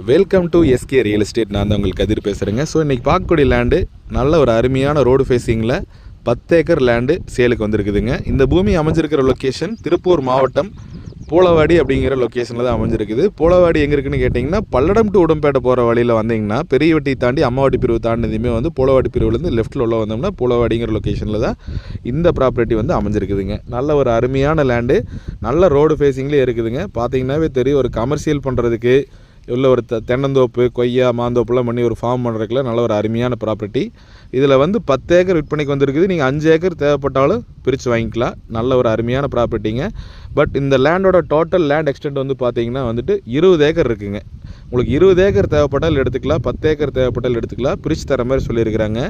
Welcome to SK real estate. நான் தான் உங்களுக்கு கதிர் பேசுகிறேங்க. ஸோ இன்றைக்கி பார்க்கக்கூடிய லேண்டு நல்ல ஒரு அருமையான ரோடு ஃபேஸிங்கில் 10 ஏக்கர் லேண்டு சேலுக்கு வந்திருக்குதுங்க. இந்த பூமி அமைஞ்சிருக்கிற லொக்கேஷன் திருப்பூர் மாவட்டம் பூளவாடி அப்படிங்கிற லொக்கேஷனில் தான் அமைஞ்சிருக்குது. பூளவாடி எங்கே இருக்குன்னு கேட்டிங்கன்னா, பல்லடம் டு உடம்பேட்டை போகிற வழியில் வந்தீங்கன்னா பெரியவட்டி தாண்டி அம்மாவாடி பிரிவு தாண்டினதுமே வந்து பூளவாடி பிரிவுலேருந்து லெஃப்ட்டில் உள்ள வந்தோம்னா பூளவாடிங்கிற லொக்கேஷனில் தான் இந்த ப்ராப்பர்ட்டி வந்து அமைஞ்சிருக்குதுங்க. நல்ல ஒரு அருமையான லேண்டு, நல்ல ரோடு ஃபேஸிங்லேயே இருக்குதுங்க. பார்த்தீங்கன்னாவே தெரியும், ஒரு கமர்ஷியல் பண்ணுறதுக்கு உள்ள ஒரு தென்னந்தோப்பு, கொய்யா, மாந்தோப்புலாம் பண்ணி ஒரு ஃபார்ம் பண்ணுறதுக்குள்ள நல்ல ஒரு அருமையான ப்ராப்பர்ட்டி. இதில் வந்து 10 ஏக்கர் விற்பனைக்கு வந்திருக்குது. நீங்கள் 5 ஏக்கர் தேவைப்பட்டாலும் பிரித்து வாங்கிக்கலாம். நல்ல ஒரு அருமையான ப்ராப்பர்ட்டிங்க. பட் இந்த லேண்டோட டோட்டல் லேண்ட் எக்ஸ்டென்ட் வந்து பார்த்தீங்கன்னா வந்துட்டு 20 ஏக்கர் இருக்குங்க. உங்களுக்கு 20 ஏக்கர் தேவைப்பட்டால் எடுத்துக்கலாம், 10 ஏக்கர் தேவைப்பட்டால் எடுத்துக்கலாம். பிரித்து தர மாதிரி சொல்லியிருக்கிறாங்க.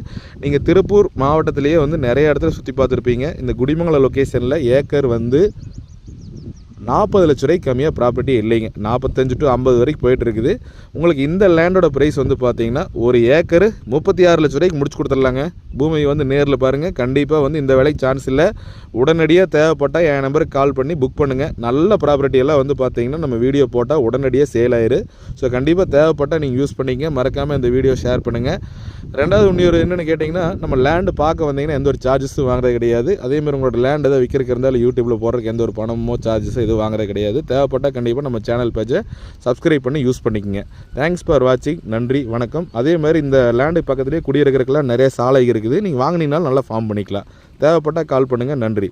நீங்கள் திருப்பூர் மாவட்டத்திலேயே வந்து நிறைய இடத்துல சுற்றி பார்த்துருப்பீங்க. இந்த குடிமங்கலம் லொக்கேஷனில் ஏக்கர் வந்து 40 லட்ச ரூபாய்க்கு கம்மியாக ப்ராப்பர்ட்டி இல்லைங்க. 45 to 50 வரைக்கும் போயிட்டு இருக்குது. உங்களுக்கு இந்த லேண்டோட ப்ரைஸ் வந்து பார்த்தீங்கன்னா ஒரு ஏக்கரு 36 லட்ச ரூபாய்க்கு முடிச்சு கொடுத்துடலாங்க. பூமி வந்து நேரில் பாருங்கள். கண்டிப்பாக வந்து இந்த வேலைக்கு சான்ஸ் இல்லை. உடனடியாக தேவைப்பட்டால் என் நம்பருக்கு கால் பண்ணி புக் பண்ணுங்கள். நல்ல ப்ராப்பர்ட்டியெல்லாம் வந்து பார்த்தீங்கன்னா நம்ம வீடியோ போட்டால் உடனடியாக சேல் ஆயிரு. ஸோ கண்டிப்பாக தேவைப்பட்டால் நீங்கள் யூஸ் பண்ணிங்க. மறக்காமல் இந்த வீடியோ ஷேர் பண்ணுங்கள். ரெண்டாவது இன்னொரு என்னென்னு கேட்டிங்கன்னா, நம்ம லேண்டு பார்க்க வந்தீங்கன்னா எந்த ஒரு சார்ஜஸும் வாங்குறது கிடையாது. அதேமாதிரி உங்களோட லேண்டு எதாவது விற்கிறதுக்கு இருந்தாலும் யூடியூப்பில் போடுறதுக்கு எந்த ஒரு பணமோ சார்ஜஸோ எதுவும் வாங்குறது கிடையாது. தேவைப்பட்டால் கண்டிப்பாக நம்ம சேனல் பேஜை சப்ஸ்கிரைப் பண்ணி யூஸ் பண்ணிக்கோங்க. தேங்க்ஸ் ஃபார் வாட்சிங். நன்றி, வணக்கம். அதே மாதிரி இந்த லேண்டு பக்கத்துலேயே குடியிருக்கிறதுக்கெல்லாம் நிறைய சாலை இருக்குது. நீங்கள் வாங்கினீங்கனாலும் நல்லா ஃபார்ம் பண்ணிக்கலாம். தேவைப்பட்டால் கால் பண்ணுங்கள். நன்றி.